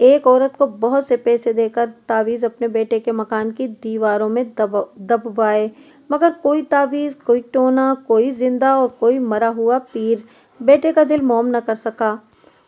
ایک عورت کو بہت سے پیسے دے کر تعویذ اپنے بیٹے کے مکان کی دیواروں میں دبوائے، مگر کوئی تعویذ، کوئی ٹونا، کوئی زندہ اور کوئی مرا ہوا پیر بیٹے کا دل موم نہ کر سکا۔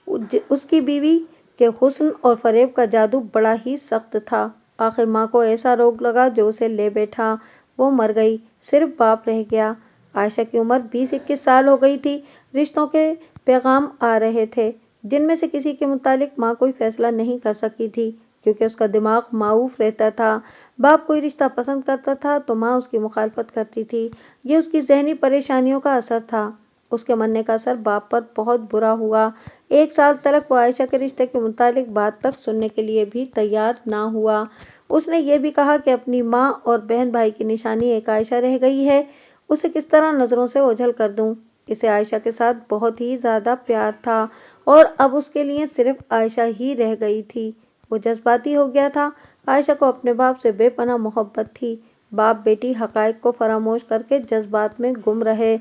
اس کی بیوی کے حسن اور فریب کا جادو بڑا ہی سخت تھا۔ آخر ماں کو ایسا روگ لگا جو اسے لے بیٹھا، وہ مر گئی، صرف باپ رہ گیا۔ عائشہ کی عمر 20-21 سال ہو گئی تھی۔ رشتوں کے پیغام آ رہے تھے، جن میں سے کسی کے متعلق ماں کوئی فیصلہ نہیں کر سکی تھی، کیونکہ اس کا دماغ معوف رہتا تھا۔ باپ کوئی رشتہ پسند کرتا تھا تو ماں اس کی مخالفت کرتی تھی۔ یہ اس کی ذہنی پریشانیوں کا اثر تھا۔ اس کے مرنے کا اثر باپ پر بہت برا ہوا۔ 1 سال تلک وہ عائشہ کے رشتے کے متعلق بات تک سننے کے لیے بھی تیار نہ ہوا۔ اس نے یہ بھی کہا کہ اپنی ماں اور بہن بھائی کی نشانی ایک عائشہ رہ گئی ہے، اسے کس طرح نظروں سے اوجھل کر دوں۔ اسے عائشہ کے ساتھ بہت ہی زیادہ پیار تھا اور اب اس کے لیے صرف عائشہ ہی رہ گئی تھی۔ وہ جذباتی ہو گیا تھا۔ عائشہ کو اپنے باپ سے بے پناہ محبت تھی۔ باپ بیٹی حقائق کو فراموش کر کے جذبات میں گم رہے۔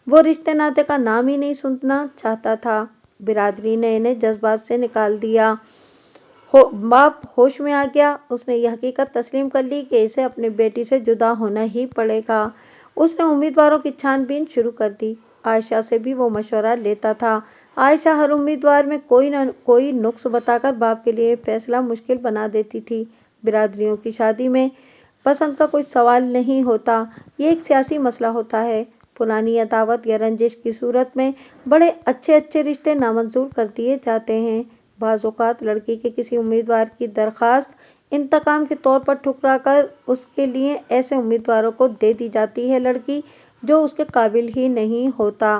وہ رشتے ناطے کا نام ہی نہیں سننا چاہتا تھا۔ برادری نے انہیں جذبات سے نکال دیا۔ باپ ہوش میں آ گیا۔ اس نے یہ حقیقت تسلیم کر لی کہ اسے اپنی بیٹی سے جدا ہونا ہی پڑے گا۔ اس نے امیدواروں کی چھان بین شروع کر دی۔ عائشہ سے بھی وہ مشورہ لیتا تھا۔ عائشہ ہر امیدوار میں کوئی نہ کوئی نقص بتا کر باپ کے لیے فیصلہ مشکل بنا دیتی تھی۔ برادریوں کی شادی میں پسند کا کوئی سوال نہیں ہوتا، یہ ایک سیاسی مسئلہ ہوتا ہے۔ پرانی عداوت یا رنجش کی صورت میں بڑے اچھے رشتے نامنظور کر دیے جاتے ہیں۔ بعض اوقات لڑکی کے کسی امیدوار کی درخواست انتقام کے طور پر ٹھکرا کر اس کے لیے ایسے امیدواروں کو دے دی جاتی ہے لڑکی جو اس کے قابل ہی نہیں ہوتا۔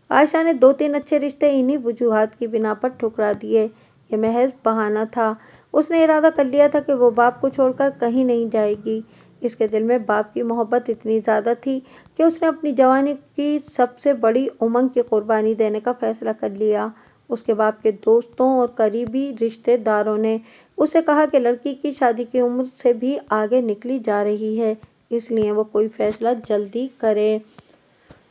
عائشہ نے 2-3 اچھے رشتے انہی وجوہات کی بنا پر ٹھکرا دیے۔ یہ محض بہانہ تھا۔ اس نے ارادہ کر لیا تھا کہ وہ باپ کو چھوڑ کر کہیں نہیں جائے گی۔ اس کے دل میں باپ کی محبت اتنی زیادہ تھی کہ اس نے اپنی جوانی کی سب سے بڑی امنگ کی قربانی دینے کا فیصلہ کر لیا۔ اس کے باپ کے دوستوں اور قریبی رشتے داروں نے اسے کہا کہ لڑکی کی شادی کی عمر سے بھی آگے نکلی جا رہی ہے، اس لیے وہ کوئی فیصلہ جلدی کرے۔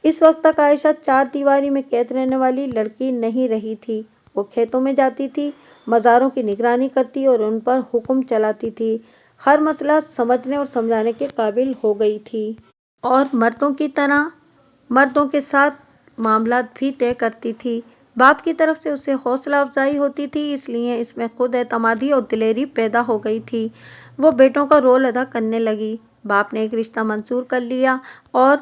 اس وقت تک عائشہ 4 دیواری میں قید رہنے والی لڑکی نہیں رہی تھی۔ وہ کھیتوں میں جاتی تھی، مزاروں کی نگرانی کرتی اور ان پر حکم چلاتی تھی۔ ہر مسئلہ سمجھنے اور سمجھانے کے قابل ہو گئی تھی اور مردوں کی طرح مردوں کے ساتھ معاملات بھی طے کرتی تھی۔ باپ کی طرف سے اسے حوصلہ افزائی ہوتی تھی، اس لیے اس میں خود اعتمادی اور دلیری پیدا ہو گئی تھی۔ وہ بیٹوں کا رول ادا کرنے لگی۔ باپ نے ایک رشتہ منظور کر لیا اور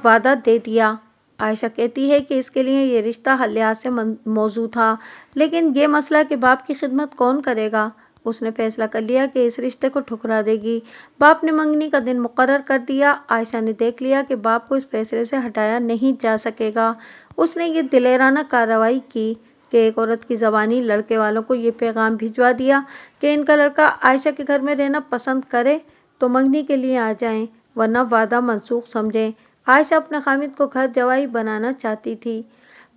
وعدہ دے دیا۔ عائشہ کہتی ہے کہ اس کے لیے یہ رشتہ ہر لحاظ سے موزوں تھا، لیکن یہ مسئلہ کہ باپ کی خدمت کون کرے گا۔ اس نے فیصلہ کر لیا کہ اس رشتے کو ٹھکرا دے گی۔ باپ نے منگنی کا دن مقرر کر دیا۔ عائشہ نے دیکھ لیا کہ باپ کو اس فیصلے سے ہٹایا نہیں جا سکے گا۔ اس نے یہ دلیرانہ کارروائی کی کہ ایک عورت کی زبانی لڑکے والوں کو یہ پیغام بھجوا دیا کہ ان کا لڑکا عائشہ کے گھر میں رہنا پسند کرے تو منگنی کے لیے آ جائیں، ورنہ وعدہ منسوخ سمجھیں۔ عائشہ اپنے خامد کو گھر جوائی بنانا چاہتی تھی۔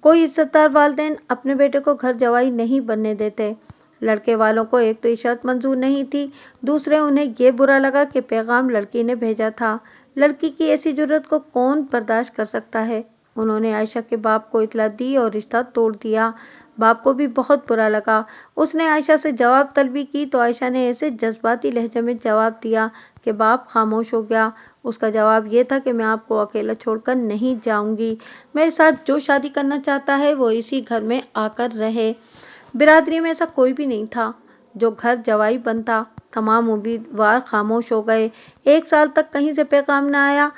کوئی عزت دار والدین اپنے بیٹے کو گھر جوائی نہیں بننے دیتے۔ لڑکے والوں کو ایک تو یہ شرط منظور نہیں تھی، دوسرے انہیں یہ برا لگا کہ پیغام لڑکی نے بھیجا تھا۔ لڑکی کی ایسی جرأت کو کون برداشت کر سکتا ہے؟ انہوں نے عائشہ کے باپ کو اطلاع دی اور رشتہ توڑ دیا۔ باپ کو بھی بہت برا لگا۔ اس نے عائشہ سے جواب طلبی کی تو عائشہ نے ایسے جذباتی لہجے میں جواب دیا کہ باپ خاموش ہو گیا۔ اس کا جواب یہ تھا کہ میں آپ کو اکیلا چھوڑ کر نہیں جاؤں گی، میرے ساتھ جو شادی کرنا چاہتا ہے وہ اسی گھر میں آ کر رہے۔ برادری میں ایسا کوئی بھی نہیں تھا جو گھر جوائی بنتا۔ تمام امیدوار خاموش ہو گئے۔ 1 سال تک کہیں سے پیغام نہ آیا۔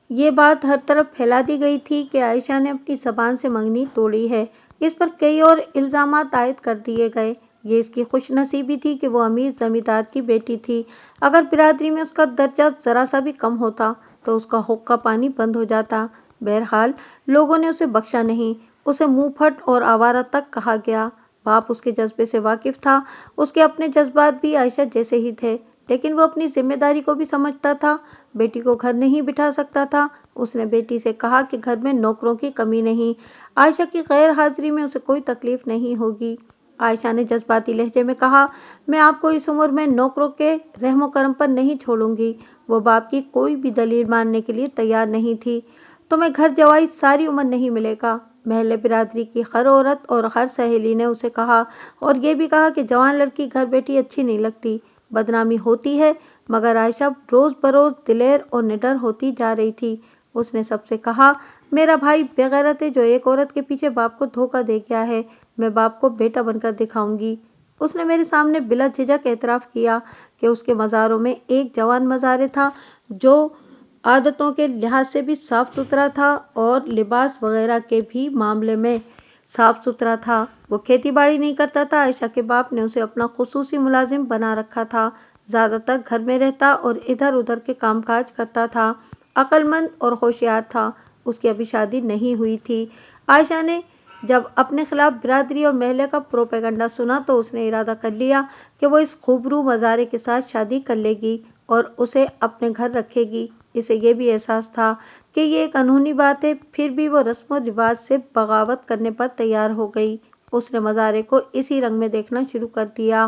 یہ بات ہر طرف پھیلا دی گئی تھی کہ عائشہ نے اپنی زبان سے منگنی توڑی ہے۔ اس پر کئی اور الزامات عائد کر دیے گئے۔ یہ اس کی خوش نصیبی تھی کہ وہ امیر زمیندار کی بیٹی تھی۔ اگر برادری میں اس کا درجہ ذرا سا بھی کم ہوتا تو اس کا حقہ پانی بند ہو جاتا۔ بہرحال لوگوں نے اسے بخشا نہیں۔ اسے منہ پھٹ اور آوارہ تک کہا گیا۔ باپ اس کے جذبے سے واقف تھا۔ اس کے اپنے جذبات بھی عائشہ جیسے ہی تھے، لیکن وہ اپنی ذمہ داری کو بھی سمجھتا تھا۔ بیٹی کو گھر نہیں بٹھا سکتا تھا۔ اس نے بیٹی سے کہا کہ گھر میں نوکروں کی کمی نہیں، عائشہ کی غیر حاضری میں اسے کوئی تکلیف نہیں ہوگی۔ عائشہ نے جذباتی لہجے میں کہا، میں آپ کو اس عمر میں نوکروں کے رحم و کرم پر نہیں چھوڑوں گی۔ وہ باپ کی کوئی بھی دلیل ماننے کے لیے تیار نہیں تھی۔ تمہیں گھر جوائی ساری عمر نہیں ملے گا۔ محلے برادری کی ہر عورت اور ہر سہیلی نے اسے کہا، اور یہ بھی کہا کہ جوان لڑکی گھر بیٹھی اچھی نہیں لگتی، بدنامی ہوتی ہے۔ مگر عائشہ روز بروز دلیر اور نڈر ہوتی جا رہی تھی۔ اس نے سب سے کہا، میرا بھائی بے غیرت ہے جو ایک عورت کے پیچھے باپ کو دھوکہ دے گیا ہے، میں باپ کو بیٹا بن کر دکھاؤں گی۔ اس نے میرے سامنے بلا جھجک اعتراف کیا کہ اس کے مزاروں میں ایک جوان مزارے تھا جو عادتوں کے لحاظ سے بھی صاف ستھرا تھا اور لباس وغیرہ کے بھی معاملے میں صاف ستھرا تھا۔ وہ کھیتی باڑی نہیں کرتا تھا۔ عائشہ کے باپ نے اسے اپنا خصوصی ملازم بنا رکھا تھا، زیادہ تر گھر میں رہتا اور ادھر ادھر کے کام کاج کرتا تھا، عقل مند اور ہوشیار تھا۔ اس کی ابھی شادی نہیں ہوئی تھی۔ عائشہ نے جب اپنے خلاف برادری اور محلے کا پروپیگنڈا سنا تو اس نے ارادہ کر لیا کہ وہ اس خوبرو مزارے کے ساتھ شادی کر لے گی اور اسے اپنے گھر رکھے گی۔ اسے یہ بھی احساس تھا کہ یہ ایک انہونی بات ہے، پھر بھی وہ رسم و رواج سے بغاوت کرنے پر تیار ہو گئی۔ اس نے مزارے کو اسی رنگ میں دیکھنا شروع کر دیا۔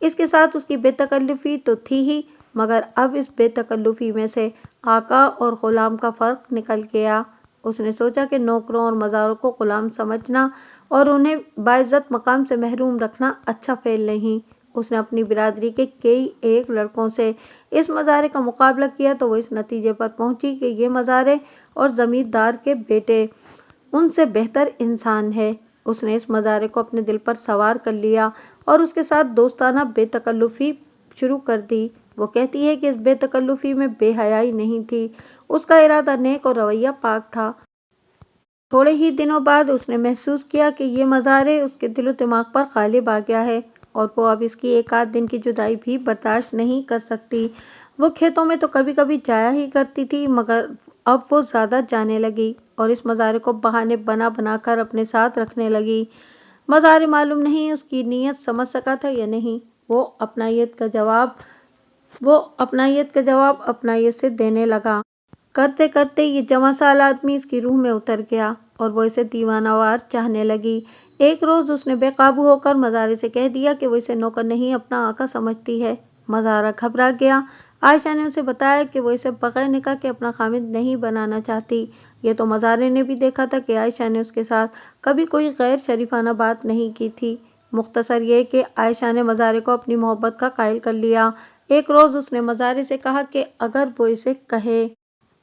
اس کے ساتھ اس کی بے تکلفی تو تھی ہی، مگر اب اس بے تکلفی میں سے آقا اور غلام کا فرق نکل گیا۔ اس نے سوچا کہ نوکروں اور مزاروں کو غلام سمجھنا اور انہیں باعزت مقام سے محروم رکھنا اچھا فعل نہیں۔ اس نے اپنی برادری کے کئی ایک لڑکوں سے اس مزارے کا مقابلہ کیا تو وہ اس نتیجے پر پہنچی کہ یہ مزارے اور زمیندار کے بیٹے ان سے بہتر انسان ہے۔ اس نے اس مزارے کو اپنے دل پر سوار کر لیا اور اس کے ساتھ دوستانہ بے تکلفی شروع کر دی۔ وہ کہتی ہے کہ اس بے تکلفی میں بے حیائی نہیں تھی، اس کا ارادہ نیک اور رویہ پاک تھا۔ تھوڑے ہی دنوں بعد اس نے محسوس کیا کہ یہ مزارے اس کے دل و دماغ پر غالب آ گیا ہے اور وہ اب اس کی ایک آدھ دن کی جدائی بھی برداشت نہیں کر سکتی۔ وہ کھیتوں میں تو کبھی کبھی جایا ہی کرتی تھی، مگر اب وہ زیادہ جانے لگی اور اس مزارے کو بہانے بنا بنا کر اپنے ساتھ رکھنے لگی۔ مزارے معلوم نہیں اس کی نیت سمجھ سکا تھا یا نہیں۔ وہ اپنائیت کا جواب اپنائیت سے دینے لگا۔ کرتے کرتے یہ جواں سال آدمی اس کی روح میں اتر گیا اور وہ اسے دیوانہ وار چاہنے لگی۔ ایک روز اس نے بے قابو ہو کر مزارے سے کہہ دیا کہ وہ اسے نوکر نہیں اپنا آقا سمجھتی ہے۔ مزارہ گھبرا گیا۔ عائشہ نے اسے بتایا کہ وہ اسے بغیر نکاح کے اپنا خامند نہیں بنانا چاہتی۔ یہ تو مزارے نے بھی دیکھا تھا کہ عائشہ نے اس کے ساتھ کبھی کوئی غیر شریفانہ بات نہیں کی تھی۔ مختصر یہ کہ عائشہ نے مزارے کو اپنی محبت کا قائل کر لیا۔ ایک روز اس نے مزارے سے کہا کہ اگر وہ اسے کہے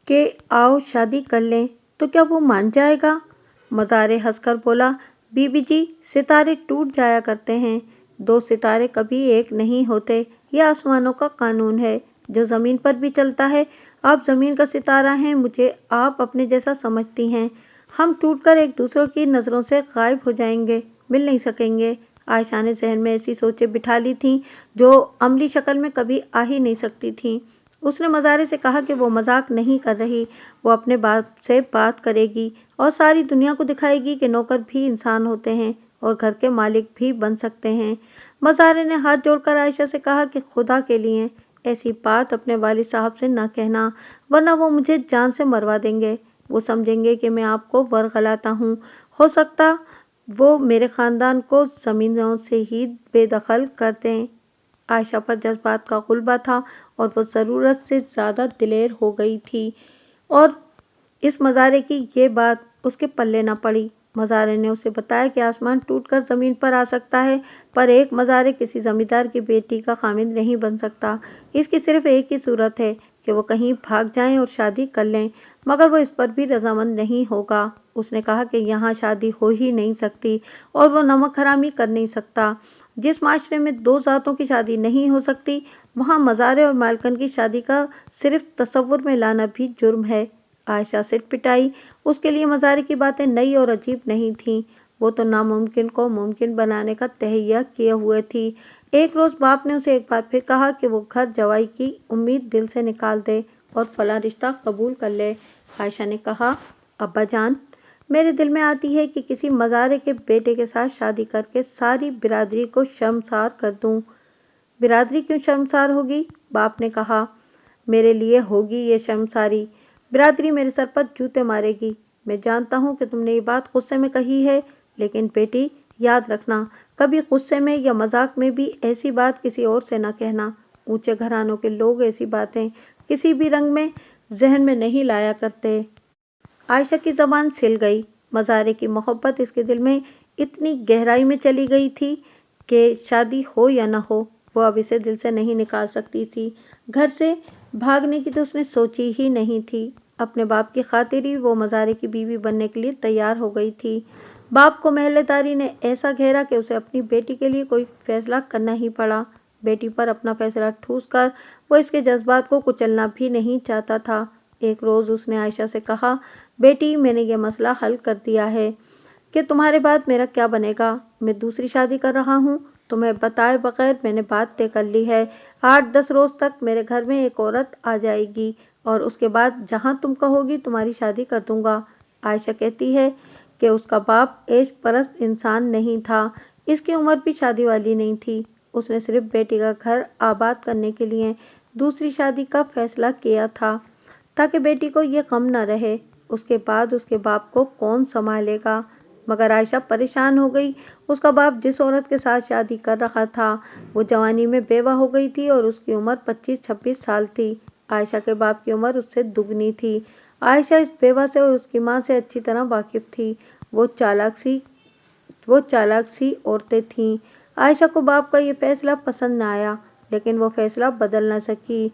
کہ آؤ شادی کر لیں تو کیا وہ مان جائے گا؟ مزارے ہنس کر بولا، بی بی جی، ستارے ٹوٹ جایا کرتے ہیں، دو ستارے کبھی ایک نہیں ہوتے، یہ آسمانوں کا قانون ہے جو زمین پر بھی چلتا ہے۔ آپ زمین کا ستارہ ہیں، مجھے آپ اپنے جیسا سمجھتی ہیں، ہم ٹوٹ کر ایک دوسرے کی نظروں سے غائب ہو جائیں گے، مل نہیں سکیں گے۔ عائشہ نے ذہن میں ایسی سوچیں بٹھا لی تھیں جو عملی شکل میں کبھی آ ہی نہیں سکتی تھیں۔ اس نے مزارے سے کہا کہ وہ مذاق نہیں کر رہی، وہ اپنے باپ سے بات کرے گی اور ساری دنیا کو دکھائے گی کہ نوکر بھی انسان ہوتے ہیں اور گھر کے مالک بھی بن سکتے ہیں۔ مزارے نے ہاتھ جوڑ کر عائشہ سے کہا کہ خدا کے لیے ایسی بات اپنے والد صاحب سے نہ کہنا، ورنہ وہ مجھے جان سے مروا دیں گے۔ وہ سمجھیں گے کہ میں آپ کو ورغلاتا ہوں، ہو سکتا وہ میرے خاندان کو زمینوں سے ہی بے دخل کر دیں۔ عائشہ پر جذبات کا غلبہ تھا اور وہ ضرورت سے زیادہ دلیر ہو گئی تھی اور اس مزارے کی یہ بات اس کے پلے نہ پڑی۔ مزارے نے اسے بتایا کہ آسمان ٹوٹ کر زمین پر آ سکتا ہے پر ایک مزارے کسی زمیندار کی بیٹی کا خامند نہیں بن سکتا۔ اس کی صرف ایک ہی صورت ہے کہ وہ کہیں بھاگ جائیں اور شادی کر لیں، مگر وہ اس پر بھی رضامند نہیں ہوگا۔ اس نے کہا کہ یہاں شادی ہو ہی نہیں سکتی اور وہ نمک حرامی کر نہیں سکتا۔ جس معاشرے میں دو ذاتوں کی شادی نہیں ہو سکتی، وہاں مزارے اور مالکن کی شادی کا صرف تصور میں لانا بھی جرم ہے۔ عائشہ سٹ پٹائی۔ اس کے لیے مزارے کی باتیں نئی اور عجیب نہیں تھیں، وہ تو ناممکن کو ممکن بنانے کا تہیہ کیے ہوئے تھی۔ ایک روز باپ نے اسے ایک بار پھر کہا کہ وہ گھر جوائی کی امید دل سے نکال دے اور فلاں رشتہ قبول کر لے۔ عائشہ نے کہا، ابا جان، میرے دل میں آتی ہے کہ کسی مزارے کے بیٹے کے ساتھ شادی کر کے ساری برادری کو شرمسار کر دوں۔ برادری کیوں شرمسار ہوگی؟ باپ نے کہا، میرے لیے ہوگی یہ شرمساری، برادری میرے سر پر جوتے مارے گی۔ میں جانتا ہوں کہ تم نے یہ بات غصے میں کہی ہے، لیکن بیٹی یاد رکھنا، کبھی غصے میں یا مذاق میں بھی ایسی بات کسی اور سے نہ کہنا۔ اونچے گھرانوں کے لوگ ایسی باتیں کسی بھی رنگ میں ذہن میں نہیں لایا کرتے۔ عائشہ کی زبان سل گئی۔ مزارے کی محبت اس کے دل میں اتنی گہرائی میں چلی گئی تھی کہ شادی ہو یا نہ ہو وہ اب اسے دل سے نہیں نکال سکتی تھی۔ گھر سے بھاگنے کی تو اس نے سوچی ہی نہیں تھی۔ اپنے باپ کی خاطر ہی وہ مزارے کی بیوی بننے کے لیے تیار ہو گئی تھی۔ باپ کو محلے داری نے ایسا گھیرا کہ اسے اپنی بیٹی کے لیے کوئی فیصلہ کرنا ہی پڑا۔ بیٹی پر اپنا فیصلہ ٹھوس کر وہ اس کے جذبات کو کچلنا بھی نہیں چاہتا تھا۔ ایک روز اس نے عائشہ سے کہا، بیٹی میں نے یہ مسئلہ حل کر دیا ہے کہ تمہارے بعد میرا کیا بنے گا۔ میں دوسری شادی کر رہا ہوں، تمہیں بتائے بغیر میں نے بات طے کر لی ہے۔ 8-10 روز تک میرے گھر میں ایک عورت آ جائے گی اور اس کے بعد جہاں تم کہو گی تمہاری شادی کر دوں گا۔ عائشہ کہتی ہے کہ اس کا باپ عیش پرست انسان نہیں تھا، اس کی عمر بھی شادی والی نہیں تھی۔ اس نے صرف بیٹی کا گھر آباد کرنے کے لیے دوسری شادی کا فیصلہ کیا تھا تاکہ بیٹی کو یہ غم نہ رہے اس کے بعد اس کے باپ کو کون سنبھالے گا۔ مگر عائشہ پریشان ہو گئی۔ اس کا باپ جس عورت کے ساتھ شادی کر رہا تھا وہ جوانی میں بیوہ ہو گئی تھی اور اس کی عمر 25-26 سال تھی۔ عائشہ کے باپ کی عمر اس سے دگنی تھی۔ عائشہ اس بیوہ سے اور اس کی ماں سے اچھی طرح واقف تھی۔ وہ چالاک سی عورتیں تھیں۔ عائشہ کو باپ کا یہ فیصلہ پسند نہ آیا لیکن وہ فیصلہ بدل نہ سکی۔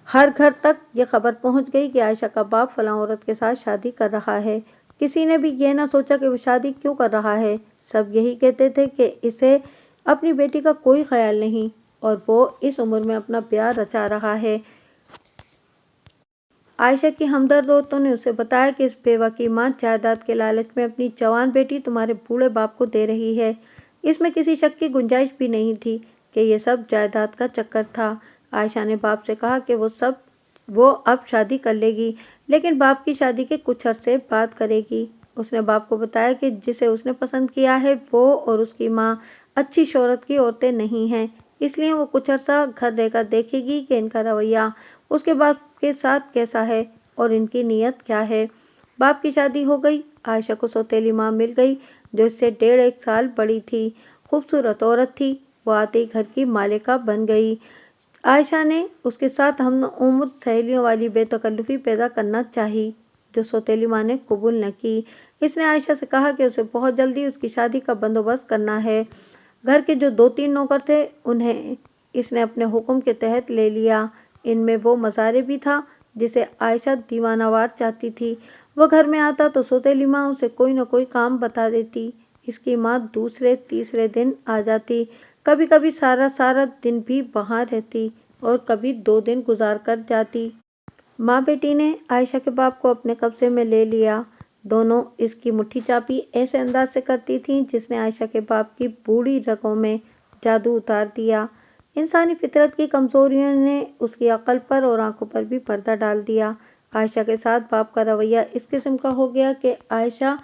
ہر گھر تک یہ خبر پہنچ گئی کہ عائشہ کا باپ فلاں عورت کے ساتھ شادی کر رہا ہے۔ کسی نے بھی یہ نہ سوچا کہ وہ شادی کیوں کر رہا ہے۔ سب یہی کہتے تھے کہ اسے اپنی بیٹی کا کوئی خیال نہیں اور وہ اس عمر میں اپنا بیاہ رچا رہا ہے۔ عائشہ کی ہمدرد عورتوں نے اسے بتایا کہ اس بیوہ کی ماں جائیداد کے لالچ میں اپنی جوان بیٹی تمہارے بوڑھے باپ کو دے رہی ہے۔ اس میں کسی شک کی گنجائش بھی نہیں تھی کہ یہ سب جائیداد کا چکر تھا۔ عائشہ نے باپ سے کہا کہ وہ اب شادی کر لے گی لیکن باپ کی شادی کے کچھ عرصے بعد کرے گی۔ اس نے باپ کو بتایا کہ جسے اس نے پسند کیا ہے وہ اور اس کی ماں اچھی شہرت کی عورتیں نہیں ہیں، اس لیے وہ کچھ عرصہ گھر رہ کر دیکھے گی کہ ان کا رویہ اس کے باپ کے ساتھ کیسا ہے اور ان کی نیت کیا ہے۔ باپ کی شادی ہو گئی۔ عائشہ کو سوتیلی ماں مل گئی جو اس سے 1.5 سال بڑی تھی۔ خوبصورت عورت تھی۔ وہ آتے ہی گھر کی مالکہ بن گئی۔ عائشہ نے اس کے ساتھ ہم عمر سہیلیوں والی بے تکلفی پیدا کرنا چاہی جو سوتیلی ماں نے قبول نہ کی۔ اس نے عائشہ سے کہا کہ اسے بہت جلدی اس کی شادی کا بندوبست کرنا ہے۔ گھر کے جو 2-3 نوکر تھے انہیں اس نے اپنے حکم کے تحت لے لیا۔ ان میں وہ مزارے بھی تھا جسے عائشہ دیوانہ وار چاہتی تھی۔ وہ گھر میں آتا تو سوتیلی ماں اسے کوئی نہ کوئی کام بتا دیتی۔ اس کی ماں دوسرے-تیسرے دن آ جاتی، کبھی کبھی سارا دن بھی وہاں رہتی اور کبھی 2 دن گزار کر جاتی۔ ماں بیٹی نے عائشہ کے باپ کو اپنے قبضے میں لے لیا۔ دونوں اس کی مٹھی چاپی ایسے انداز سے کرتی تھیں جس نے عائشہ کے باپ کی بوڑھی رگوں میں جادو اتار دیا۔ انسانی فطرت کی کمزوریوں نے اس کی عقل پر اور آنکھوں پر بھی پردہ ڈال دیا۔ عائشہ کے ساتھ باپ کا رویہ اس قسم کا ہو گیا کہ عائشہ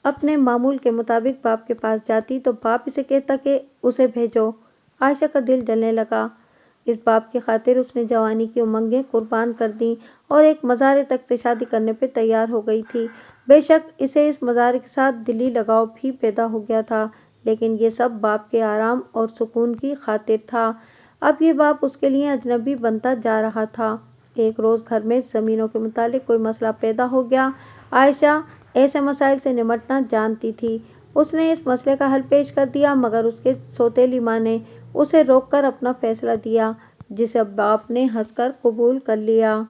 اپنے معمول کے مطابق باپ کے پاس جاتی تو باپ اسے کہتا کہ اسے بھیجو۔ عائشہ کا دل جلنے لگا۔ اس باپ کی خاطر اس نے جوانی کی امنگیں قربان کر دیں اور ایک مزارے تک سے شادی کرنے پہ تیار ہو گئی تھی۔ بے شک اسے اس مزارے کے ساتھ دلی لگاؤ بھی پیدا ہو گیا تھا لیکن یہ سب باپ کے آرام اور سکون کی خاطر تھا۔ اب یہ باپ اس کے لیے اجنبی بنتا جا رہا تھا۔ ایک روز گھر میں زمینوں کے متعلق کوئی مسئلہ پیدا ہو گیا۔ عائشہ ایسے مسائل سے نمٹنا جانتی تھی۔ اس نے اس مسئلے کا حل پیش کر دیا مگر اس کے سوتیلی ماں نے اسے روک کر اپنا فیصلہ دیا جسے باپ نے ہنس کر قبول کر لیا۔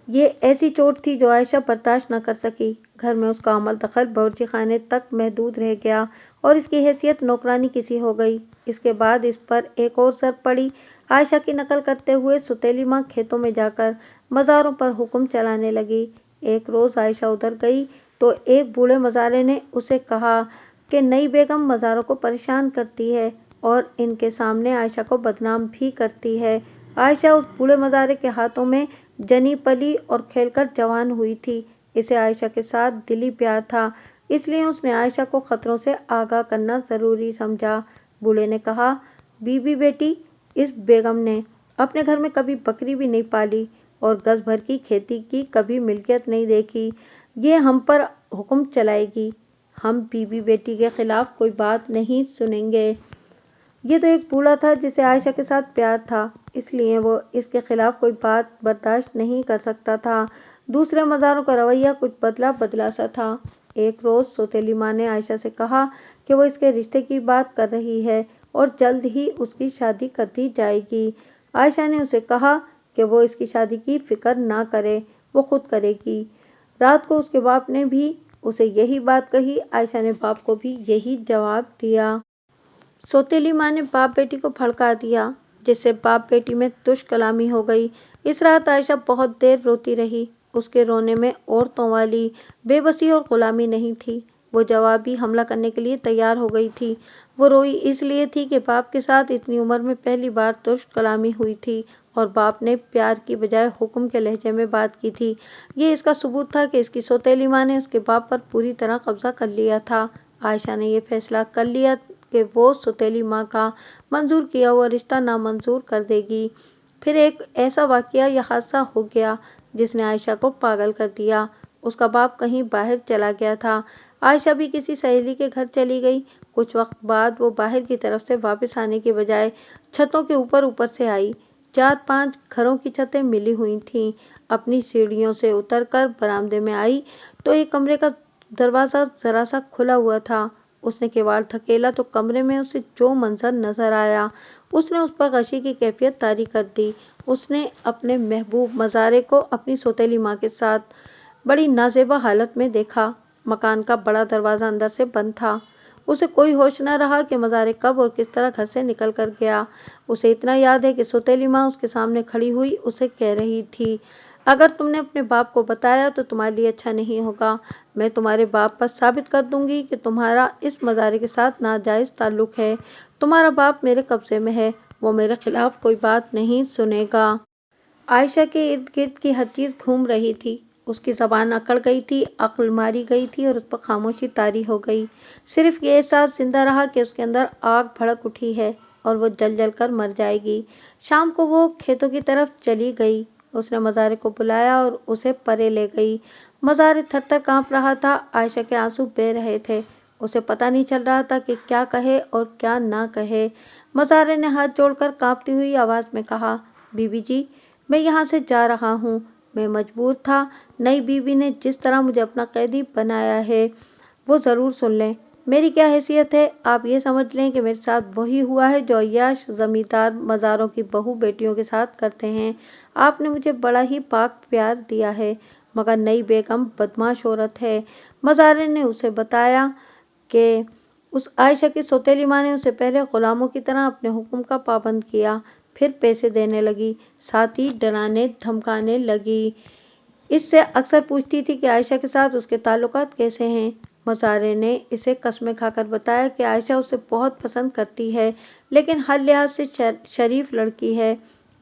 یہ ایسی چوٹ تھی جو عائشہ برداشت نہ کر سکی۔ گھر میں اس کا عمل دخل باورچی خانے تک محدود رہ گیا اور اس کی حیثیت نوکرانی کی سی ہو گئی۔ اس کے بعد اس پر ایک اور ضرب پڑی۔ عائشہ کی نقل کرتے ہوئے سوتیلی ماں کھیتوں میں جا کر مزاروں پر حکم چلانے لگی۔ ایک روز عائشہ ادھر گئی تو ایک بوڑھے مزارے نے اسے کہا کہ نئی بیگم مزاروں کو پریشان کرتی ہے اور ان کے سامنے عائشہ کو بدنام بھی کرتی ہے۔ عائشہ اس بوڑھے مزارے کے ہاتھوں میں جنی پلی اور کھیل کر جوان ہوئی تھی۔ اسے عائشہ کے ساتھ دلی پیار تھا اس لیے اس نے عائشہ کو خطروں سے آگاہ کرنا ضروری سمجھا۔ بوڑھے نے کہا، بی بی بیٹی، اس بیگم نے اپنے گھر میں کبھی بکری بھی نہیں پالی اور گز بھر کی کھیتی کی کبھی ملکیت نہیں دیکھی۔ یہ ہم پر حکم چلائے گی۔ ہم بی بی بیٹی کے خلاف کوئی بات نہیں سنیں گے۔ یہ تو ایک بوڑھا تھا جسے عائشہ کے ساتھ پیار تھا اس لیے وہ اس کے خلاف کوئی بات برداشت نہیں کر سکتا تھا۔ دوسرے مزاروں کا رویہ کچھ بدلا بدلا سا تھا۔ ایک روز سوتیلی ماں نے عائشہ سے کہا کہ وہ اس کے رشتے کی بات کر رہی ہے اور جلد ہی اس کی شادی کر دی جائے گی۔ عائشہ نے اسے کہا کہ وہ اس کی شادی کی فکر نہ کرے، وہ خود کرے گی۔ رات کو اس کے باپ نے بھی اسے یہی بات کہی۔ عائشہ نے باپ کو بھی یہی جواب دیا۔ سوتیلی ماں نے باپ بیٹی کو بھڑکا دیا، جس سے باپ بیٹی میں تش کلامی ہو گئی۔ اس رات عائشہ بہت دیر روتی رہی۔ اس کے رونے میں عورتوں والی بے بسی اور غلامی نہیں تھی، وہ جوابی حملہ کرنے کے لیے تیار ہو گئی تھی۔ وہ روئی اس لیے تھی کہ باپ کے ساتھ اتنی عمر میں پہلی بار تش کلامی ہوئی تھی اور باپ نے پیار کی بجائے حکم کے لہجے میں بات کی تھی۔ یہ اس کا ثبوت تھا کہ اس کی سوتیلی ماں نے اس کے باپ پر پوری طرح قبضہ کر لیا تھا۔ عائشہ نے یہ فیصلہ کر لیا کہ وہ سوتیلی ماں کا منظور کیا ہوا رشتہ نامنظور کر دے گی۔ پھر ایک ایسا واقعہ یا حادثہ ہو گیا جس نے عائشہ کو پاگل کر دیا۔ اس کا باپ کہیں باہر چلا گیا تھا۔ عائشہ بھی کسی سہیلی کے گھر چلی گئی۔ کچھ وقت بعد وہ باہر کی طرف سے واپس آنے کے بجائے چھتوں کے اوپر سے آئی۔ 4-5 گھروں کی چھتیں ملی ہوئی تھیں۔ اپنی سیڑھیوں سے اتر کر برآمدے میں آئی تو ایک کمرے کا دروازہ ذرا سا کھلا ہوا تھا۔ اس نے کیواڑ دھکیلا تو کمرے میں اسے جو منظر نظر آیا، اس نے اس پر غشی کی کیفیت طاری کر دی۔ اس نے اپنے محبوب مزارے کو اپنی سوتیلی ماں کے ساتھ بڑی نازیبا حالت میں دیکھا۔ مکان کا بڑا دروازہ اندر سے بند تھا۔ اسے کوئی ہوش نہ رہا کہ مزارے کب اور کس طرح گھر سے نکل کر گیا۔ اسے اتنا یاد ہے کہ سوتیلی ماں اس کے سامنے کھڑی ہوئی اسے کہہ رہی تھی، اگر تم نے اپنے باپ کو بتایا تو تمہارے لیے اچھا نہیں ہوگا۔ میں تمہارے باپ پر ثابت کر دوں گی کہ تمہارا اس مزارے کے ساتھ ناجائز تعلق ہے۔ تمہارا باپ میرے قبضے میں ہے، وہ میرے خلاف کوئی بات نہیں سنے گا۔ عائشہ کے ارد گرد کی ہر چیز گھوم رہی تھی۔ اس کی زبان اکڑ گئی تھی، عقل ماری گئی تھی اور اس پر خاموشی طاری ہو گئی۔ صرف یہ احساس زندہ رہا کہ اس کے اندر آگ بھڑک اٹھی ہے اور وہ جل جل کر مر جائے گی۔ شام کو وہ کھیتوں کی طرف چلی گئی۔ اس نے مزارے کو بلایا اور اسے پرے لے گئی۔ مزارے تھر تھر کانپ رہا تھا۔ عائشہ کے آنسو بہہ رہے تھے۔ اسے پتہ نہیں چل رہا تھا کہ کیا کہے اور کیا نہ کہے۔ مزارے نے ہاتھ جوڑ کر کانپتی ہوئی آواز میں کہا، بی بی جی، میں یہاں سے جا رہا ہوں۔ میں مجبور تھا۔ نئی بیوی نے جس طرح مجھے اپنا قیدی بنایا ہے وہ ضرور سن لیں۔ میری کیا حیثیت ہے؟ آپ یہ سمجھ لیں کہ میرے ساتھ وہی ہوا ہے جو عیاش زمیندار مزاروں کی بہو بیٹیوں کے ساتھ کرتے ہیں۔ آپ نے مجھے بڑا ہی پاک پیار دیا ہے، مگر نئی بیگم بدمعاش عورت ہے۔ مزارے نے اسے بتایا کہ اس عائشہ کی سوتیلی ماں نے اسے پہلے غلاموں کی طرح اپنے حکم کا پابند کیا، پھر پیسے دینے لگی، ساتھ ہی ڈرانے دھمکانے لگی۔ اس سے اکثر پوچھتی تھی کہ عائشہ کے ساتھ اس کے تعلقات کیسے ہیں۔ مزارے نے اسے قسمیں کھا کر بتایا کہ عائشہ اسے بہت پسند کرتی ہے، لیکن ہر لحاظ سے شریف لڑکی ہے۔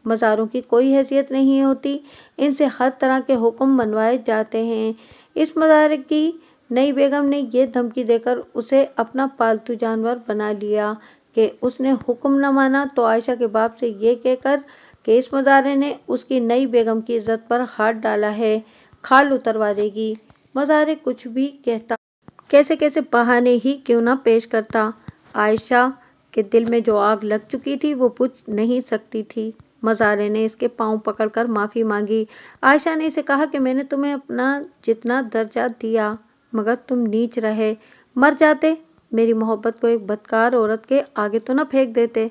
مزاروں کی کوئی حیثیت نہیں ہوتی، ان سے ہر طرح کے حکم منوائے جاتے ہیں۔ اس مزارے کی نئی بیگم نے یہ دھمکی دے کر اسے اپنا پالتو جانور بنا لیا کہ اس نے حکم نہ مانا تو عائشہ کے باپ سے یہ کہہ کر کہ اس مزارے نے اس کی نئی بیگم کی عزت پر ہاتھ ڈالا ہے، کھال اتروا دے گی۔ مزارے کچھ بھی کہتا، کیسے کیسے بہانے ہی کیوں نہ پیش کرتا، عائشہ کے دل میں جو آگ لگ چکی تھی وہ بجھ نہیں سکتی تھی۔ مزارے نے اس کے پاؤں پکڑ کر معافی مانگی۔ عائشہ نے اسے کہا کہ میں نے تمہیں اپنا جتنا درجہ دیا مگر تم نیچ رہے، مر جاتے، میری محبت کو ایک بدکار عورت کے آگے تو نہ پھینک دیتے۔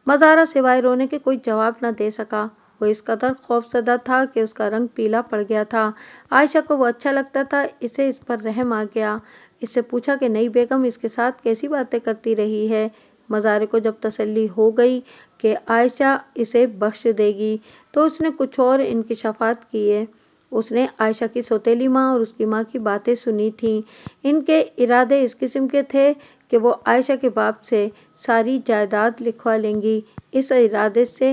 مزارہ سوائے رونے کے کوئی جواب نہ دے سکا۔ وہ اس قدر خوفزدہ تھا کہ اس کا رنگ پیلا پڑ گیا تھا۔ عائشہ کو وہ اچھا لگتا تھا، اسے اس پر رحم آ گیا۔ اس سے پوچھا کہ نئی بیگم اس کے ساتھ کیسی باتیں کرتی رہی ہے۔ مزارے کو جب تسلی ہو گئی کہ عائشہ اسے بخش دے گی تو اس نے کچھ اور انکشافات کیے۔ اس نے عائشہ کی سوتیلی ماں اور اس کی ماں کی باتیں سنی تھیں۔ ان کے ارادے اس قسم کے تھے کہ وہ عائشہ کے باپ سے ساری جائیداد لکھوا لیں گی۔ اس ارادے سے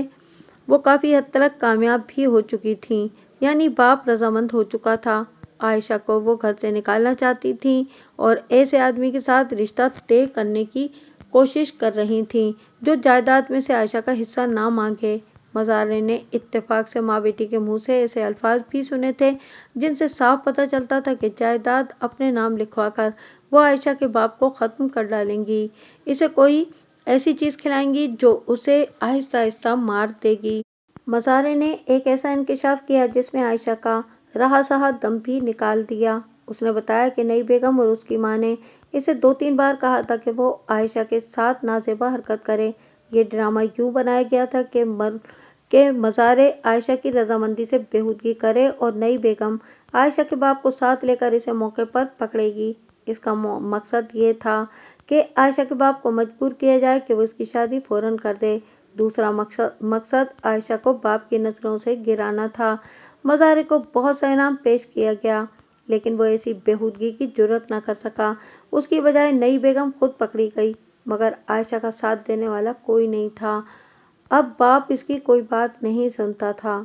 وہ کافی حد تک کامیاب بھی ہو چکی تھیں، یعنی باپ رضامند ہو چکا تھا۔ عائشہ کو وہ گھر سے نکالنا چاہتی تھیں اور ایسے آدمی کے ساتھ رشتہ طے کرنے کی کوشش کر رہی تھیں جو جائیداد میں سے عائشہ کا حصہ نہ مانگے۔ مزارے نے اتفاق سے ماں بیٹی کے منہ سے ایسے الفاظ بھی سنے تھے جن سے صاف پتہ چلتا تھا کہ جائیداد اپنے نام لکھوا کر وہ عائشہ کے باپ کو ختم کر ڈالیں گی، اسے کوئی ایسی چیز کھلائیں گی جو اسے آہستہ آہستہ مار دے گی۔ مزارے نے ایک ایسا انکشاف کیا جس نے عائشہ کا رہا سہا دم بھی نکال دیا۔ اس نے بتایا کہ نئی بیگم اور اس کی ماں نے اسے 2-3 بار کہا تھا کہ وہ عائشہ کے ساتھ نازیبا حرکت کرے۔ یہ ڈرامہ یوں بنایا گیا تھا کہ مزار عائشہ کی رضامندی سے بےہودگی کرے اور نئی بیگم عائشہ کے باپ کو ساتھ لے کر اسے موقع پر پکڑے گی۔ اس کا مقصد یہ تھا کہ عائشہ کے باپ کو مجبور کیا جائے کہ وہ اس کی شادی فوراً کر دے۔ دوسرا مقصد عائشہ کو باپ کی نظروں سے گرانا تھا۔ مزارے کو بہت سا انعام پیش کیا گیا لیکن وہ ایسی بےہودگی کی جرات نہ کر سکا۔ اس کی بجائے نئی بیگم خود پکڑی گئی مگر عائشہ کا ساتھ دینے والا کوئی نہیں تھا۔ اب باپ اس کی کوئی بات نہیں سنتا تھا۔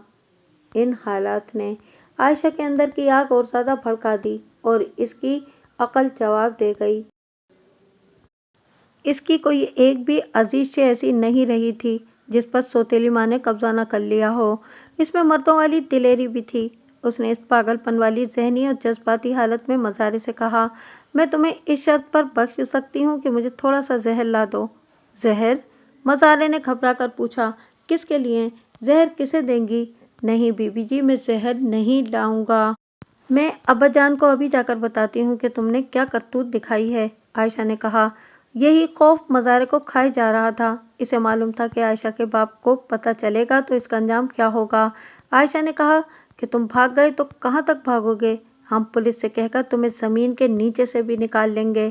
ان حالات نے عائشہ کے اندر کی آگ اور زیادہ بھڑکا دی اور اس کی عقل جواب دے گئی۔ اس کی کوئی ایک بھی عزیز شے ایسی نہیں رہی تھی جس پر سوتیلی ماں نے قبضہ نہ کر لیا ہو۔ اس میں مردوں والی دلیری بھی تھی۔ اس نے اس پاگل پن والی ذہنی اور جذباتی حالت میں مزارے سے کہا، میں تمہیں اس شرط پر بخش سکتی ہوں کہ مجھے تھوڑا سا زہر لا دو۔ زہر؟ مزارے نے گھبرا کر پوچھا، کس کے لیے؟ زہر کسے دیں گی؟ نہیں بی بی جی، میں زہر نہیں لاؤں گا۔ میں ابا جان کو ابھی جا کر بتاتی ہوں کہ تم نے کیا کرتوت دکھائی ہے، عائشہ نے کہا۔ یہی خوف مزارے کو کھائے جا رہا تھا۔ اسے معلوم تھا کہ عائشہ کے باپ کو پتہ چلے گا تو اس کا انجام کیا ہوگا۔ عائشہ نے کہا کہ تم بھاگ گئے تو کہاں تک بھاگو گے؟ ہم پولیس سے کہہ کر تمہیں زمین کے نیچے سے بھی نکال لیں گے۔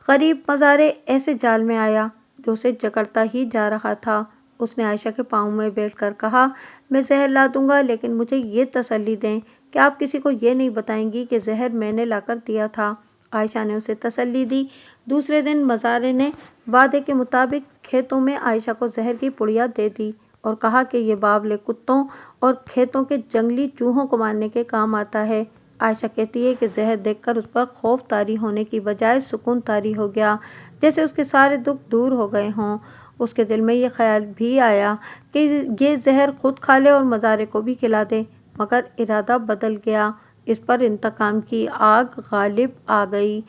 غریب مزارے ایسے جال میں آیا جو اسے جکڑتا ہی جا رہا تھا۔ اس نے عائشہ کے پاؤں میں بیٹھ کر کہا، میں زہر لا دوں گا لیکن مجھے یہ تسلی دیں کہ آپ کسی کو یہ نہیں بتائیں گی کہ زہر میں نے لا کر دیا تھا۔ عائشہ نے اسے تسلی دی۔ دوسرے دن مزارے نے وعدے کے مطابق کھیتوں میں عائشہ کو زہر کی پڑیا دے دی اور کہا کہ یہ باولے کتوں اور کھیتوں کے جنگلی چوہوں کو مارنے کے کام آتا ہے۔ عائشہ کہتی ہے کہ زہر دیکھ کر اس پر خوف طاری ہونے کی بجائے سکون طاری ہو گیا، جیسے اس کے سارے دکھ دور ہو گئے ہوں۔ اس کے دل میں یہ خیال بھی آیا کہ یہ زہر خود کھا لے اور مزارے کو بھی کھلا دے، مگر ارادہ بدل گیا۔ اس پر انتقام کی آگ غالب آ گئی۔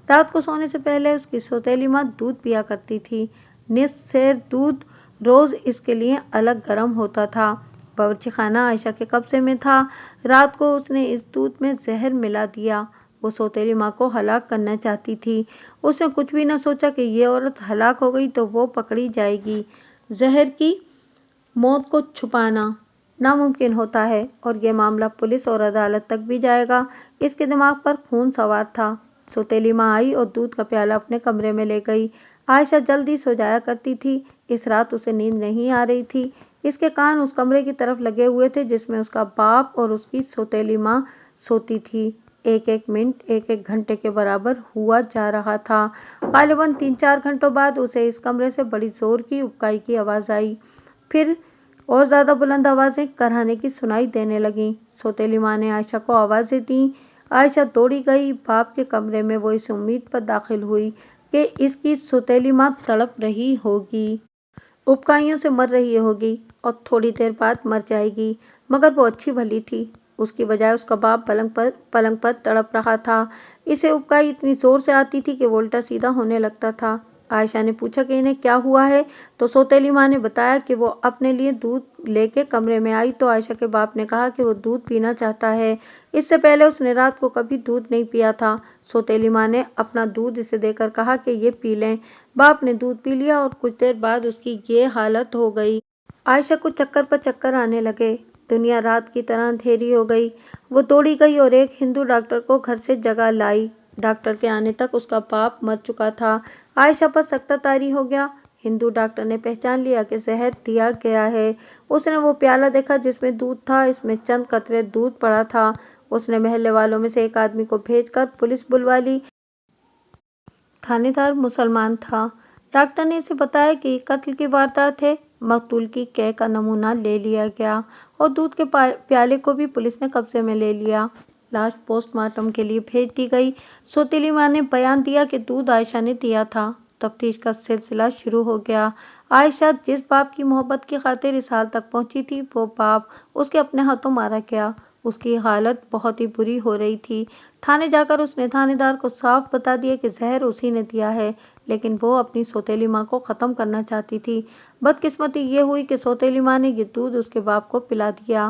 رات کو سونے سے پہلے اس کی سوتیلی ماں دودھ پیا کرتی تھی۔ نصف سیر دودھ روز اس کے لیے الگ گرم ہوتا تھا۔ باورچی خانہ عائشہ کے قبضے میں تھا۔ رات کو اس نے اس دودھ میں زہر ملا دیا۔ وہ سوتیلی ماں کو ہلاک کرنا چاہتی تھی۔ اس نے کچھ بھی نہ سوچا کہ یہ عورت ہلاک ہو گئی تو وہ پکڑی جائے گی۔ زہر کی موت کو چھپانا ناممکن ہوتا ہے اور یہ معاملہ پولیس اور عدالت تک بھی جائے گا۔ اس کے دماغ پر خون سوار تھا۔ سوتیلی ماں آئی اور دودھ کا پیالہ اپنے کمرے میں لے گئی۔ عائشہ جلدی سو جایا کرتی تھی۔ اس رات اسے نیند نہیں آ رہی تھی۔ اس کے کان اس کمرے کی طرف لگے ہوئے تھے جس میں اس کا باپ اور اس کی سوتیلی ماں سوتی تھی۔ ایک ایک منٹ ایک ایک گھنٹے کے برابر ہوا جا رہا تھا۔ غالباً 3-4 گھنٹوں بعد اسے اس کمرے سے بڑی زور کی اُبکائی کی آواز آئی۔ پھر اور زیادہ بلند آوازیں کرہانے کی سنائی دینے لگیں۔ سوتیلی ماں نے عائشہ کو آوازیں دیں۔ عائشہ دوڑی گئی باپ کے کمرے میں۔ وہ اس امید پر داخل ہوئی کہ اس کی سوتیلی ماں تڑپ رہی ہوگی، اُبکائیوں سے مر رہی ہوگی اور تھوڑی دیر بعد مر جائے گی، مگر وہ اچھی بھلی تھی۔ اس کی بجائے اس کا باپ پلنگ پر تڑپ رہا تھا۔ اسے اُبکائی اتنی زور سے آتی تھی کہ وہ الٹا سیدھا ہونے لگتا تھا۔ عائشہ نے پوچھا کہ انہیں کیا ہوا ہے تو سوتیلی ماں نے بتایا کہ وہ اپنے لیے دودھ لے کے کمرے میں آئی تو عائشہ کے باپ نے کہا کہ وہ دودھ پینا چاہتا ہے۔ اس سے پہلے اس نے رات کو کبھی دودھ نہیں پیا تھا۔ سوتیلی ماں نے اپنا دودھ اسے دے کر کہا کہ یہ پی لیں۔ باپ نے دودھ پی لیا اور کچھ دیر بعد اس کی یہ حالت ہو گئی۔ عائشہ کو چکر پر چکر آنے لگے۔ دنیا رات کی طرح اندھیری ہو گئی۔ وہ دوڑی گئی اور ایک ہندو ڈاکٹر کو گھر سے جگا لائی۔ ڈاکٹر کے آنے تک اس کا باپ مر چکا تھا۔ عائشہ پر سکتہ طاری ہو گیا۔ ہندو ڈاکٹر نے پہچان لیا کہ زہر دیا گیا ہے۔ اس نے وہ پیالہ دیکھا جس میں دودھ تھا۔ اس میں چند قطرے دودھ پڑا تھا۔ اس نے محلے والوں میں سے ایک آدمی کو بھیج کر پولیس بلوا لی۔ تھانے دار مسلمان تھا۔ ڈاکٹر نے اسے بتایا کہ یہ قتل کی واردات ہے۔ مقتول کی کیے کا نمونہ لے لیا گیا اور دودھ کے پیالے کو بھی پولیس نے قبضے میں لے لیا۔ لاش پوسٹ مارٹم کے لیے بھیج دی گئی۔ سوتیلی ماں نے بیان دیا کہ دودھ عائشہ نے دیا تھا۔ تفتیش کا سلسلہ شروع ہو گیا۔ عائشہ جس باپ کی محبت کی خاطر اس حال تک پہنچی تھی وہ باپ اس کے اپنے ہاتھوں مارا گیا۔ اس کی حالت بہت ہی بری ہو رہی تھی۔ تھانے جا کر اس نے تھانے دار کو صاف بتا دیا کہ زہر اسی نے دیا ہے، لیکن وہ اپنی سوتیلی ماں کو ختم کرنا چاہتی تھی۔ بدقسمتی یہ ہوئی کہ سوتیلی ماں نے یہ دودھ اس کے باپ کو پلا دیا۔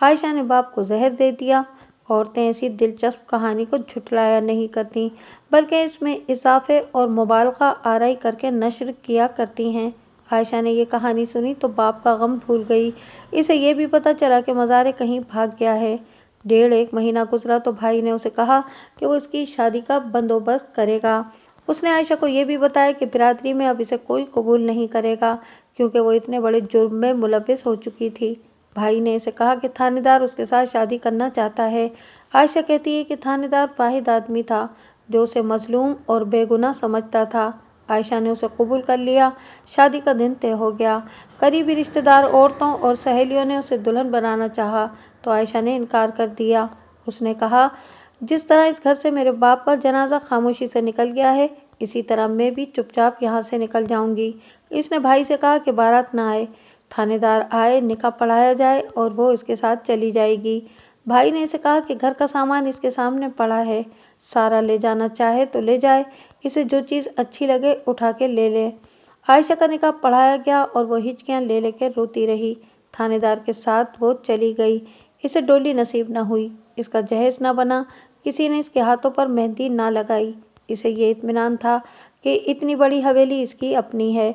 عائشہ نے باپ کو زہر دے دیا۔ عورتیں ایسی دلچسپ کہانی کو جھٹلایا نہیں کرتی بلکہ اس میں اضافے اور مبالغہ آرائی کر کے نشر کیا کرتی ہیں۔ عائشہ نے یہ کہانی سنی تو باپ کا غم بھول گئی۔ اسے یہ بھی پتہ چلا کہ مزارے کہیں بھاگ گیا ہے۔ 1.5 مہینہ گزرا تو بھائی نے اسے کہا کہ وہ اس کی شادی کا بندوبست کرے گا۔ اس نے عائشہ کو یہ بھی بتایا کہ برادری میں اب اسے کوئی قبول نہیں کرے گا کیونکہ وہ اتنے بڑے جرم میں ملوث ہو چکی تھی۔ بھائی نے اسے کہا کہ تھانے دار اس کے ساتھ شادی کرنا چاہتا ہے۔ عائشہ کہتی ہے کہ تھانے دار واحد آدمی تھا جو اسے مظلوم اور بے گناہ سمجھتا تھا۔ عائشہ نے اسے قبول کر لیا۔ شادی کا دن طے ہو گیا۔ قریبی رشتہ دار عورتوں اور سہیلیوں نے اسے دلہن بنانا چاہا تو عائشہ نے انکار کر دیا۔ اس نے کہا، جس طرح اس گھر سے میرے باپ کا جنازہ خاموشی سے نکل گیا ہے اسی طرح میں بھی چپ چاپ یہاں سے نکل جاؤں گی۔ اس نے بھائی سے کہا کہ بارات نہ آئے، تھانے دار آئے، نکاح پڑھایا جائے اور وہ اس کے ساتھ چلی جائے گی۔ بھائی نے اسے کہا کہ گھر کا سامان اس کے سامنے پڑا ہے، سارا لے جانا چاہے تو لے جائے، اسے جو چیز اچھی لگے اٹھا کے لے لے۔ عائشہ کا نکاح پڑھایا گیا اور وہ ہچکیاں لے لے کے روتی رہی۔ تھانے دار کے ساتھ وہ چلی گئی۔ اسے ڈولی نصیب نہ ہوئی، اس کا جہیز نہ بنا، کسی نے اس کے ہاتھوں پر مہندی نہ لگائی۔ اسے یہ اطمینان تھا کہ اتنی بڑی حویلی اس کی اپنی ہے،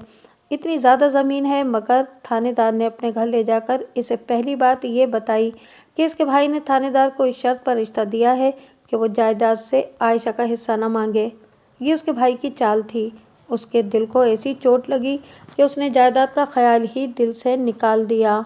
اتنی زیادہ زمین ہے، مگر تھانے دار نے اپنے گھر لے جا کر اسے پہلی بات یہ بتائی کہ اس کے بھائی نے تھانے دار کو اس شرط پر رشتہ دیا ہے کہ وہ جائیداد سے عائشہ کا حصہ نہ مانگے۔ یہ اس کے بھائی کی چال تھی۔ اس کے دل کو ایسی چوٹ لگی کہ اس نے جائیداد کا خیال ہی دل سے نکال دیا۔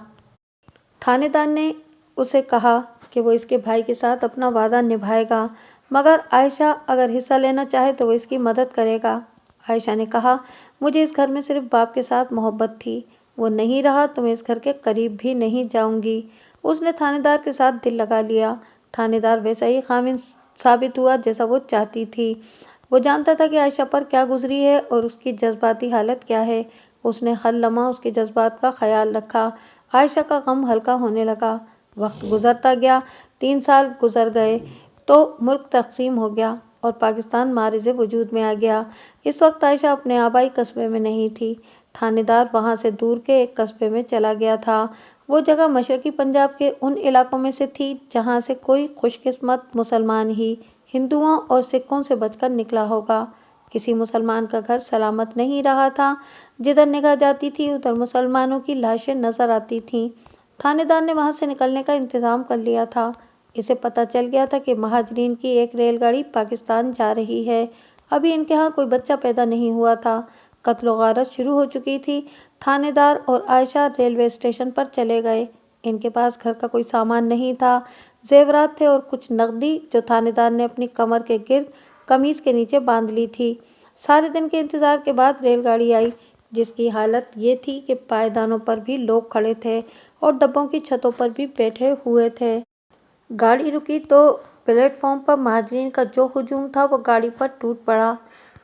تھانے دار نے اسے کہا کہ وہ اس کے بھائی کے ساتھ اپنا وعدہ نبھائے گا مگر عائشہ اگر حصہ لینا چاہے تو وہ اس کی مدد کرے گا۔ عائشہ نے کہا، مجھے اس گھر میں صرف باپ کے ساتھ محبت تھی، وہ نہیں رہا تو میں اس گھر کے قریب بھی نہیں جاؤں گی۔ اس نے تھانے دار کے ساتھ دل لگا لیا۔ تھانے دار ویسا ہی خامن ثابت ہوا جیسا وہ چاہتی تھی۔ وہ جانتا تھا کہ عائشہ پر کیا گزری ہے اور اس کی جذباتی حالت کیا ہے۔ اس نے ہر لمحہ اس کے جذبات کا خیال رکھا۔ عائشہ کا غم ہلکا ہونے لگا۔ وقت گزرتا گیا۔ 3 سال گزر گئے تو ملک تقسیم ہو گیا اور پاکستان معرض وجود میں آ گیا۔ اس وقت عائشہ اپنے آبائی قصبے میں نہیں تھی۔ تھانے دار وہاں سے دور کے ایک قصبے میں چلا گیا تھا۔ وہ جگہ مشرقی پنجاب کے ان علاقوں میں سے تھی جہاں سے کوئی خوش قسمت مسلمان ہی ہندوؤں اور سکھوں سے بچ کر نکلا ہوگا۔ کسی مسلمان کا گھر سلامت نہیں رہا تھا۔ جدھر نگاہ جاتی تھی ادھر مسلمانوں کی لاشیں نظر آتی تھیں۔ تھانے دار نے وہاں سے نکلنے کا انتظام کر لیا تھا۔ اسے پتہ چل گیا تھا کہ مہاجرین کی ایک ریل گاڑی پاکستان جا رہی ہے۔ ابھی ان کے ہاں کوئی بچہ پیدا نہیں ہوا تھا۔ قتل و غارت شروع ہو چکی تھی۔ تھانے دار اور عائشہ ریلوے اسٹیشن پر چلے گئے۔ ان کے پاس گھر کا کوئی سامان نہیں تھا۔ زیورات تھے اور کچھ نقدی جو تھانے دار نے اپنی کمر کے گرد قمیص کے نیچے باندھ لی تھی۔ سارے دن کے انتظار کے بعد ریل گاڑی آئی جس کی حالت یہ تھی کہ پائیدانوں پر بھی لوگ کھڑے تھے اور ڈبوں کی چھتوں پر بھی بیٹھے ہوئے تھے۔ گاڑی رکی تو پلیٹ فارم پر مہاجرین کا جو ہجوم تھا وہ گاڑی پر ٹوٹ پڑا۔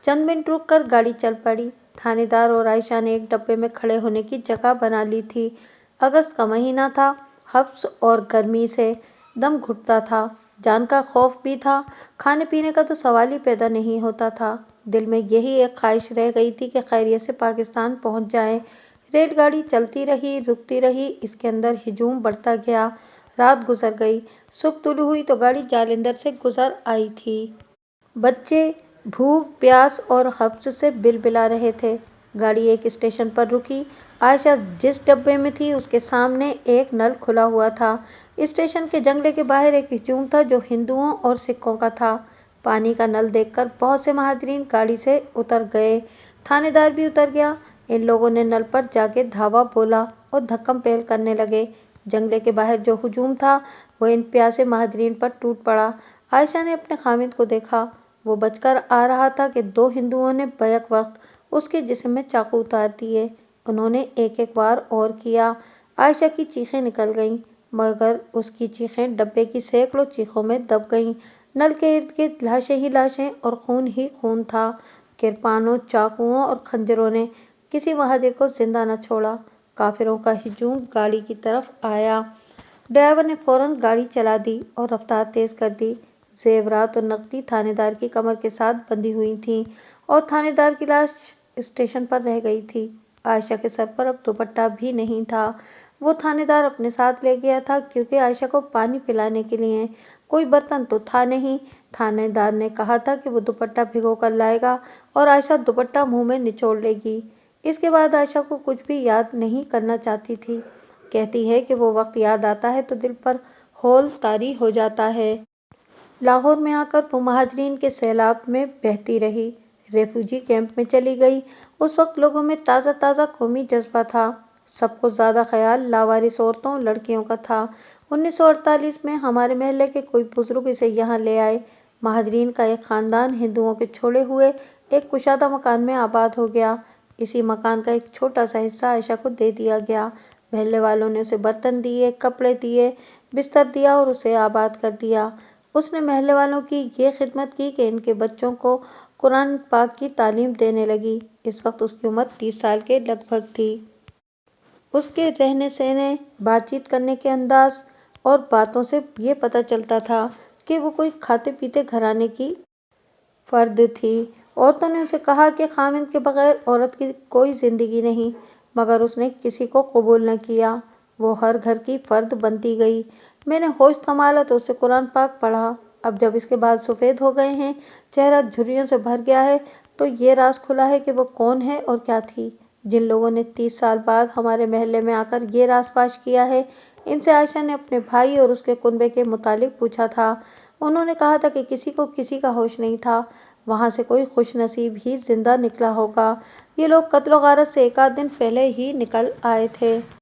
چند منٹ رک کر گاڑی چل پڑی۔ تھانے دار اور عائشہ نے ایک ڈبے میں کھڑے ہونے کی جگہ بنا لی تھی۔ اگست کا مہینہ تھا۔ حبس اور گرمی سے دم گھٹتا تھا، جان کا خوف بھی تھا۔ کھانے پینے کا تو سوال ہی پیدا نہیں ہوتا تھا۔ دل میں یہی ایک خواہش رہ گئی تھی کہ خیریت سے پاکستان پہنچ جائیں۔ ریل گاڑی چلتی رہی، رکتی رہی، اس کے اندر ہجوم بڑھتا گیا۔ رات گزر گئی۔ صبح طلوع ہوئی تو گاڑی جالندھر سے گزر آئی تھی۔ بچے بھوک، پیاس اور حبس سے بلبلا رہے تھے۔ گاڑی ایک اسٹیشن پر رکی۔ عائشہ جس ڈبے میں تھی اس کے سامنے ایک نل کھلا ہوا تھا۔ اسٹیشن کے جنگلے کے باہر ایک ہجوم تھا جو ہندوؤں اور سکھوں کا تھا۔ پانی کا نل دیکھ کر بہت سے مہاجرین گاڑی سے اتر گئے۔ تھانے دار بھی اتر گیا۔ ان لوگوں نے نل پر جا کے دھاوا بولا اور دھکم پھیل کرنے لگے۔ جنگلے کے باہر جو ہجوم تھا وہ ان پیاسے مہاجرین پر ٹوٹ پڑا۔ عائشہ نے اپنے خامند کو دیکھا۔ وہ بچ کر آ رہا تھا کہ 2 ہندوؤں نے بیک وقت اس کے جسم میں چاقو اتار دیے۔ انہوں نے ایک ایک وار اور کیا۔ عائشہ کی چیخیں نکل گئیں مگر اس کی چیخیں ڈبے کی سینکڑوں چیخوں میں دب گئیں۔ نل کے ارد گرد لاشیں ہی لاشیں اور خون ہی خون تھا۔ کرپانوں، چاقوؤں اور خنجروں نے کسی مہاجر کو زندہ نہ چھوڑا۔ کافروں کا ہجوم گاڑی کی طرف آیا۔ ڈرائیور نے فوراً گاڑی چلا دی اور رفتار تیز کر دی۔ زیورات اور نقدی تھانے دار کی کمر کے ساتھ بندھی ہوئی تھیں اور تھانے دار کی لاش اسٹیشن پر رہ گئی تھی۔ عائشہ کے سر پر اب دوپٹہ بھی نہیں تھا۔ وہ تھانے دار اپنے ساتھ لے گیا تھا کیونکہ عائشہ کو پانی پلانے کے لیے کوئی برتن تو تھا نہیں۔ تھانے دار نے کہا تھا کہ وہ دوپٹہ بھگو کر لائے گا اور عائشہ دوپٹہ منہ میں نچوڑ لے گی۔ اس کے بعد عائشہ کو کچھ بھی یاد نہیں کرنا چاہتی تھی۔ کہتی ہے کہ وہ وقت یاد آتا ہے تو دل پر ہول طاری ہو جاتا ہے۔ لاہور میں آ کر وہ مہاجرین کے سیلاب میں بہتی رہی، ریفیوجی کیمپ میں چلی گئی۔ اس وقت لوگوں میں تازہ تازہ قومی جذبہ تھا۔ سب کو زیادہ خیال لاوارث عورتوں، لڑکیوں کا تھا۔ 1948 میں ہمارے محلے کے کوئی بزرگ اسے یہاں لے آئے۔ مہاجرین کا ایک خاندان ہندوؤں کے چھوڑے ہوئے ایک کشادہ مکان میں آباد ہو گیا۔ اسی مکان کا ایک چھوٹا سا حصہ عائشہ کو دے دیا گیا۔ محلے والوں نے اسے برتن دیے، کپڑے دیے، بستر دیا اور اسے آباد کر دیا۔ اس نے محلے والوں کی یہ خدمت کی کہ ان کے بچوں کو قرآن پاک کی تعلیم دینے لگی۔ اس وقت اس کی عمر 30 سال کے لگ بھگ تھی۔ اس کے رہنے سہنے، بات چیت کرنے کے انداز اور باتوں سے یہ پتہ چلتا تھا کہ وہ کوئی کھاتے پیتے گھرانے کی فرد تھی۔ عورتوں نے اسے کہا کہ خاوند کے بغیر عورت کی کوئی زندگی نہیں، مگر اس نے کسی کو قبول نہ کیا۔ وہ ہر گھر کی فرد بنتی گئی۔ میں نے ہوش سنبھالا تو اسے قرآن پاک پڑھا۔ اب جب اس کے بال سفید ہو گئے ہیں، چہرہ جھریوں سے بھر گیا ہے، تو یہ راز کھلا ہے کہ وہ کون ہے اور کیا تھی۔ جن لوگوں نے 30 سال بعد ہمارے محلے میں آ کر یہ راز فاش کیا ہے، ان سے عائشہ نے اپنے بھائی اور اس کے کنبے کے متعلق پوچھا تھا۔ انہوں نے کہا تھا کہ کسی کو کسی کا ہوش نہیں تھا۔ وہاں سے کوئی خوش نصیب ہی زندہ نکلا ہوگا۔ یہ لوگ قتل و غارت سے ایک آدھ دن پہلے ہی نکل آئے تھے۔